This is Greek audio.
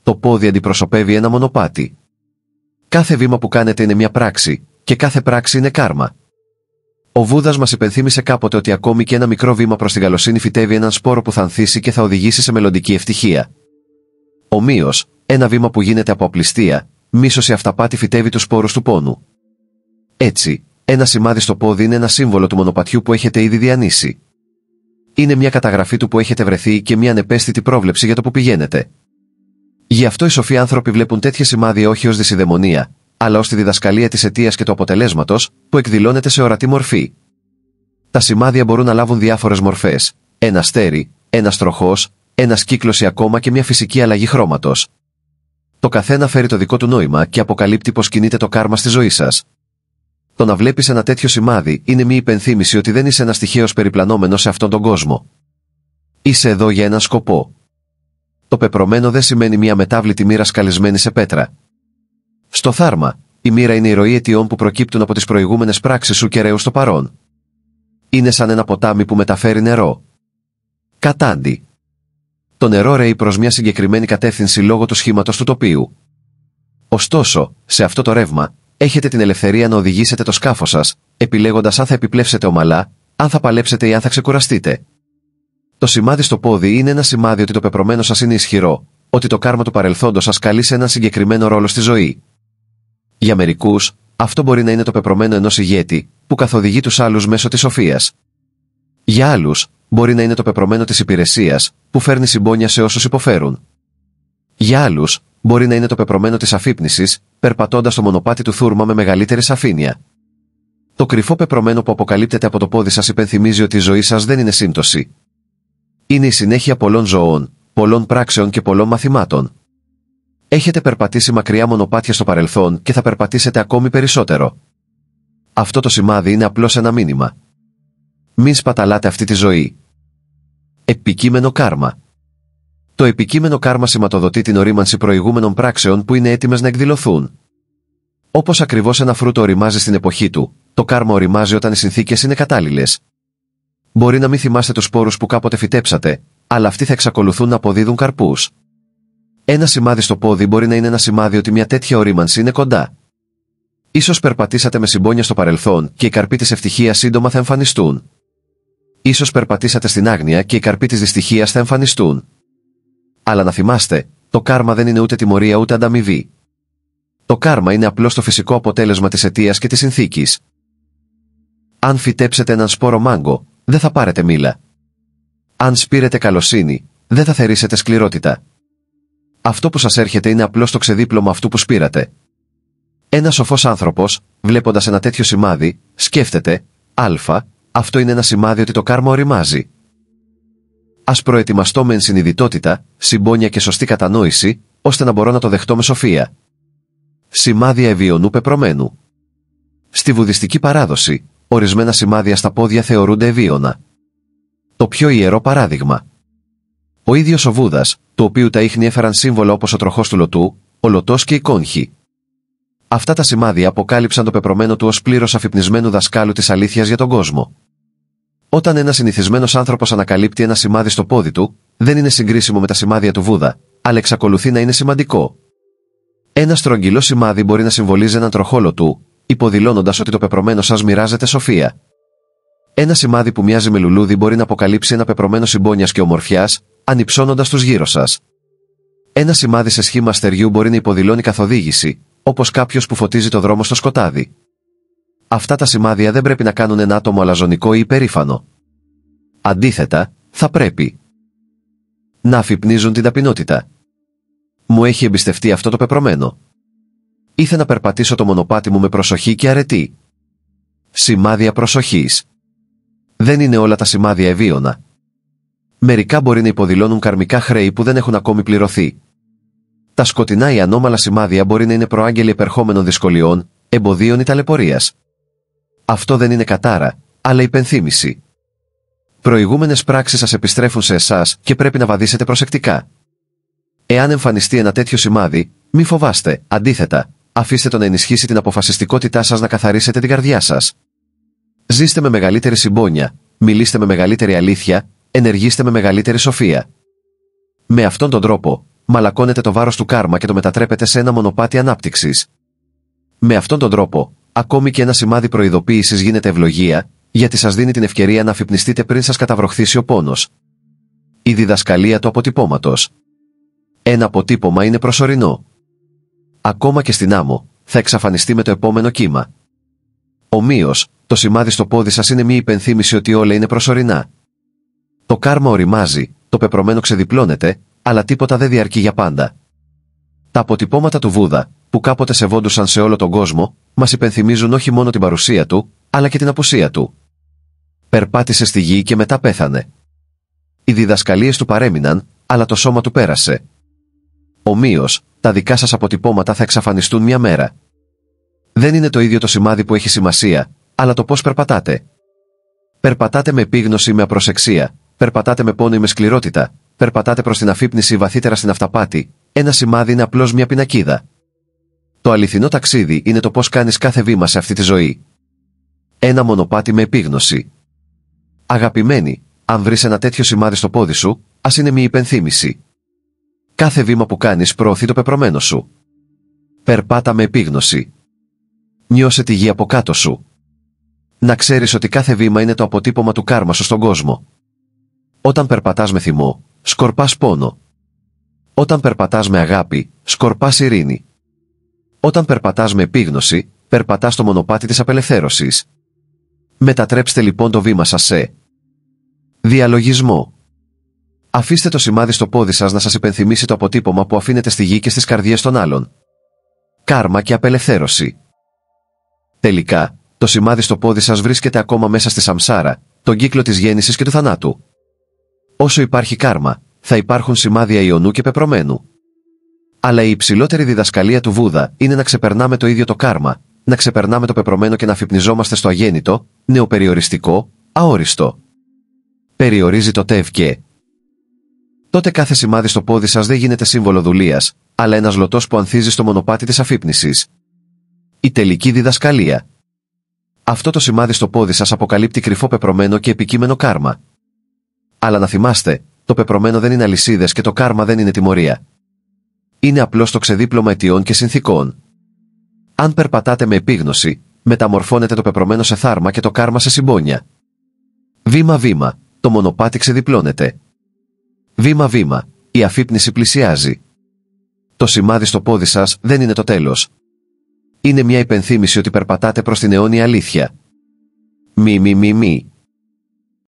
Το πόδι αντιπροσωπεύει ένα μονοπάτι. Κάθε βήμα που κάνετε είναι μια πράξη, και κάθε πράξη είναι κάρμα. Ο Βούδας μας υπενθύμησε κάποτε ότι ακόμη και ένα μικρό βήμα προς την καλοσύνη φυτεύει έναν σπόρο που θα ανθίσει και θα οδηγήσει σε μελλοντική ευτυχία. Ομοίως, ένα βήμα που γίνεται από απληστία, μίσος ή αυταπάτη φυτεύει τους σπόρους του πόνου. Έτσι, ένα σημάδι στο πόδι είναι ένα σύμβολο του μονοπατιού που έχετε ήδη διανύσει. Είναι μια καταγραφή του που έχετε βρεθεί και μια ανεπαίσθητη πρόβλεψη για το που πηγαίνετε. Γι' αυτό οι σοφοί άνθρωποι βλέπουν τέτοια σημάδια όχι ως δυσιδαιμονία, αλλά ως τη διδασκαλία της αιτίας και του αποτελέσματος, που εκδηλώνεται σε ορατή μορφή. Τα σημάδια μπορούν να λάβουν διάφορες μορφές: ένα αστέρι, ένας τροχός, ένας κύκλος ή ακόμα και μια φυσική αλλαγή χρώματος. Το καθένα φέρει το δικό του νόημα και αποκαλύπτει πως κινείται το κάρμα στη ζωή σας. Το να βλέπεις ένα τέτοιο σημάδι είναι μια υπενθύμηση ότι δεν είσαι ένας τυχαίος περιπλανόμενος σε αυτόν τον κόσμο. Είσαι εδώ για έναν σκοπό. Το πεπρωμένο δεν σημαίνει μια μετάβλητη μοίρα σκαλισμένη σε πέτρα. Στο θάρμα, η μοίρα είναι η ροή αιτιών που προκύπτουν από τις προηγούμενες πράξεις σου και ρέουν στο παρόν. Είναι σαν ένα ποτάμι που μεταφέρει νερό. Κατάντι. Το νερό ρέει προς μια συγκεκριμένη κατεύθυνση λόγω του σχήματος του τοπίου. Ωστόσο, σε αυτό το ρεύμα, έχετε την ελευθερία να οδηγήσετε το σκάφος σας, επιλέγοντας αν θα επιπλέψετε ομαλά, αν θα παλέψετε ή αν θα ξεκουραστείτε. Το σημάδι στο πόδι είναι ένα σημάδι ότι το πεπρωμένο σας είναι ισχυρό, ότι το κάρμα του παρελθόντος σας καλεί σε έναν συγκεκριμένο ρόλο στη ζωή. Για μερικούς, αυτό μπορεί να είναι το πεπρωμένο ενός ηγέτη, που καθοδηγεί τους άλλους μέσω της σοφίας. Για άλλους, μπορεί να είναι το πεπρωμένο της υπηρεσίας, που φέρνει συμπόνια σε όσους υποφέρουν. Για άλλους, μπορεί να είναι το πεπρωμένο της αφύπνισης, περπατώντας το μονοπάτι του θούρμα με μεγαλύτερη σαφήνεια. Το κρυφό πεπρωμένο που αποκαλύπτεται από το πόδι σας υπενθυμίζει ότι η ζωή σας δεν είναι σύμπτωση. Είναι η συνέχεια πολλών ζωών, πολλών πράξεων και πολλών μαθημάτων. Έχετε περπατήσει μακριά μονοπάτια στο παρελθόν και θα περπατήσετε ακόμη περισσότερο. Αυτό το σημάδι είναι απλώς ένα μήνυμα. Μην σπαταλάτε αυτή τη ζωή. Επικείμενο κάρμα. Το επικείμενο κάρμα σηματοδοτεί την ορίμανση προηγούμενων πράξεων που είναι έτοιμες να εκδηλωθούν. Όπως ακριβώς ένα φρούτο οριμάζει στην εποχή του, το κάρμα οριμάζει όταν οι συνθήκες είναι κατάλληλες. Μπορεί να μην θυμάστε τους σπόρους που κάποτε φυτέψατε, αλλά αυτοί θα εξακολουθούν να αποδίδουν καρπούς. Ένα σημάδι στο πόδι μπορεί να είναι ένα σημάδι ότι μια τέτοια ορίμανση είναι κοντά. Ίσως περπατήσατε με συμπόνια στο παρελθόν και οι καρποί της ευτυχίας σύντομα θα εμφανιστούν. Ίσως περπατήσατε στην άγνοια και οι καρποί της δυστυχίας θα εμφανιστούν. Αλλά να θυμάστε, το κάρμα δεν είναι ούτε τιμωρία ούτε ανταμοιβή. Το κάρμα είναι απλώς το φυσικό αποτέλεσμα της αιτίας και της συνθήκης. Αν φυτέψετε έναν σπόρο μάγκο, δεν θα πάρετε μήλα. Αν σπείρετε καλοσύνη, δεν θα θερήσετε σκληρότητα. Αυτό που σας έρχεται είναι απλώς το ξεδίπλωμα αυτού που σπείρατε. Ένας σοφός άνθρωπος, βλέποντας ένα τέτοιο σημάδι, σκέφτεται, αυτό είναι ένα σημάδι ότι το κάρμα οριμάζει. Ας προετοιμαστώ με ενσυνειδητότητα, συμπόνια και σωστή κατανόηση, ώστε να μπορώ να το δεχτώ με σοφία. Σημάδια ευιονού πεπρωμένου. Στη βουδιστική παράδοση, ορισμένα σημάδια στα πόδια θεωρούνται ευίωνα. Το πιο ιερό παράδειγμα. Ο ίδιος ο Βούδας, του οποίου τα ίχνη έφεραν σύμβολα όπως ο τροχός του λωτού, ο λωτός και η κόγχη. Αυτά τα σημάδια αποκάλυψαν το πεπρωμένο του ως πλήρως αφυπνισμένου δασκάλου της αλήθειας για τον κόσμο. Όταν ένας συνηθισμένος άνθρωπος ανακαλύπτει ένα σημάδι στο πόδι του, δεν είναι συγκρίσιμο με τα σημάδια του Βούδα, αλλά εξακολουθεί να είναι σημαντικό. Ένα στρογγυλό σημάδι μπορεί να συμβολίζει έναν τροχό λωτού, υποδηλώνοντας ότι το πεπρωμένο σας μοιράζεται σοφία. Ένα σημάδι που μοιάζει με λουλούδι μπορεί να αποκαλύψει ένα πεπρωμένο συμπόνιας και ομορφιάς, ανυψώνοντας τους γύρω σας. Ένα σημάδι σε σχήμα αστεριού μπορεί να υποδηλώνει καθοδήγηση, όπως κάποιος που φωτίζει το δρόμο στο σκοτάδι. Αυτά τα σημάδια δεν πρέπει να κάνουν ένα άτομο αλαζονικό ή υπερήφανο. Αντίθετα, θα πρέπει να αφυπνίζουν την ταπεινότητα. Μου έχει εμπιστευτεί αυτό το πεπρωμένο. Ήθελα να περπατήσω το μονοπάτι μου με προσοχή και αρετή. Σημάδια προσοχής. Δεν είναι όλα τα σημάδια ευίωνα. Μερικά μπορεί να υποδηλώνουν καρμικά χρέη που δεν έχουν ακόμη πληρωθεί. Τα σκοτεινά ή ανώμαλα σημάδια μπορεί να είναι προάγγελοι επερχόμενων δυσκολιών, εμποδίων ή ταλαιπωρίας. Αυτό δεν είναι κατάρα, αλλά υπενθύμηση. Προηγούμενες πράξεις σας επιστρέφουν σε εσάς και πρέπει να βαδίσετε προσεκτικά. Εάν εμφανιστεί ένα τέτοιο σημάδι, μη φοβάστε, αντίθετα, αφήστε το να ενισχύσει την αποφασιστικότητά σας να καθαρίσετε την καρδιά σας. Ζήστε με μεγαλύτερη συμπόνια, μιλήστε με μεγαλύτερη αλήθεια, ενεργήστε με μεγαλύτερη σοφία. Με αυτόν τον τρόπο, μαλακώνετε το βάρος του κάρμα και το μετατρέπετε σε ένα μονοπάτι ανάπτυξης. Με αυτόν τον τρόπο, ακόμη και ένα σημάδι προειδοποίησης γίνεται ευλογία, γιατί σας δίνει την ευκαιρία να αφυπνιστείτε πριν σας καταβροχθήσει ο πόνος. Η διδασκαλία του αποτυπώματος. Ένα αποτύπωμα είναι προσωρινό. Ακόμα και στην άμμο, θα εξαφανιστεί με το επόμενο κύμα. Ομοίως, το σημάδι στο πόδι σας είναι μια υπενθύμηση ότι όλα είναι προσωρινά. Το κάρμα οριμάζει, το πεπρωμένο ξεδιπλώνεται, αλλά τίποτα δεν διαρκεί για πάντα. Τα αποτυπώματα του Βούδα, που κάποτε σεβόντουσαν σε όλο τον κόσμο, μας υπενθυμίζουν όχι μόνο την παρουσία του, αλλά και την απουσία του. Περπάτησε στη γη και μετά πέθανε. Οι διδασκαλίες του παρέμειναν, αλλά το σώμα του πέρασε. Ομοίως, τα δικά σας αποτυπώματα θα εξαφανιστούν μια μέρα. Δεν είναι το ίδιο το σημάδι που έχει σημασία, αλλά το πώς περπατάτε. Περπατάτε με επίγνωση ή με απροσεξία, περπατάτε με πόνο ή με σκληρότητα, περπατάτε προς την αφύπνιση ή βαθύτερα στην αυταπάτη, ένα σημάδι είναι απλώς μια πινακίδα. Το αληθινό ταξίδι είναι το πώς κάνεις κάθε βήμα σε αυτή τη ζωή. Ένα μονοπάτι με επίγνωση. Αγαπημένοι, αν βρεις ένα τέτοιο σημάδι στο πόδι σου, ας είναι μια υπενθύμηση. Κάθε βήμα που κάνεις προωθεί το πεπρωμένο σου. Περπάτα με επίγνωση. Νιώσε τη γη από κάτω σου. Να ξέρεις ότι κάθε βήμα είναι το αποτύπωμα του κάρμα σου στον κόσμο. Όταν περπατάς με θυμό, σκορπάς πόνο. Όταν περπατάς με αγάπη, σκορπάς ειρήνη. Όταν περπατάς με επίγνωση, περπατάς στο μονοπάτι της απελευθέρωσης. Μετατρέψτε λοιπόν το βήμα σας σε διαλογισμό. Αφήστε το σημάδι στο πόδι σας να σας υπενθυμίσει το αποτύπωμα που αφήνετε στη γη και στις καρδιές των άλλων. Κάρμα και απελευθέρωση. Τελικά, το σημάδι στο πόδι σας βρίσκεται ακόμα μέσα στη σαμσάρα, τον κύκλο της γέννησης και του θανάτου. Όσο υπάρχει κάρμα, θα υπάρχουν σημάδια ιονού και πεπρωμένου. Αλλά η υψηλότερη διδασκαλία του Βούδα είναι να ξεπερνάμε το ίδιο το κάρμα, να ξεπερνάμε το πεπρωμένο και να αφυπνιζόμαστε στο αγέννητο, νεοπεριοριστικό, αόριστο. Περιορίζει το τεύ και. Τότε κάθε σημάδι στο πόδι σας δεν γίνεται σύμβολο δουλείας, αλλά ένας λωτός που ανθίζει στο μονοπάτι της αφύπνισης. Η τελική διδασκαλία. Αυτό το σημάδι στο πόδι σας αποκαλύπτει κρυφό πεπρωμένο και επικείμενο κάρμα. Αλλά να θυμάστε, το πεπρωμένο δεν είναι αλυσίδες και το κάρμα δεν είναι τιμωρία. Είναι απλώς το ξεδίπλωμα αιτιών και συνθηκών. Αν περπατάτε με επίγνωση, μεταμορφώνετε το πεπρωμένο σε θάρμα και το κάρμα σε συμπόνια. Βήμα-βήμα, το μονοπάτι ξεδιπλώνεται. Βήμα-βήμα, η αφύπνιση πλησιάζει. Το σημάδι στο πόδι σας δεν είναι το τέλος. Είναι μια υπενθύμηση ότι περπατάτε προς την αιώνια αλήθεια. Μη.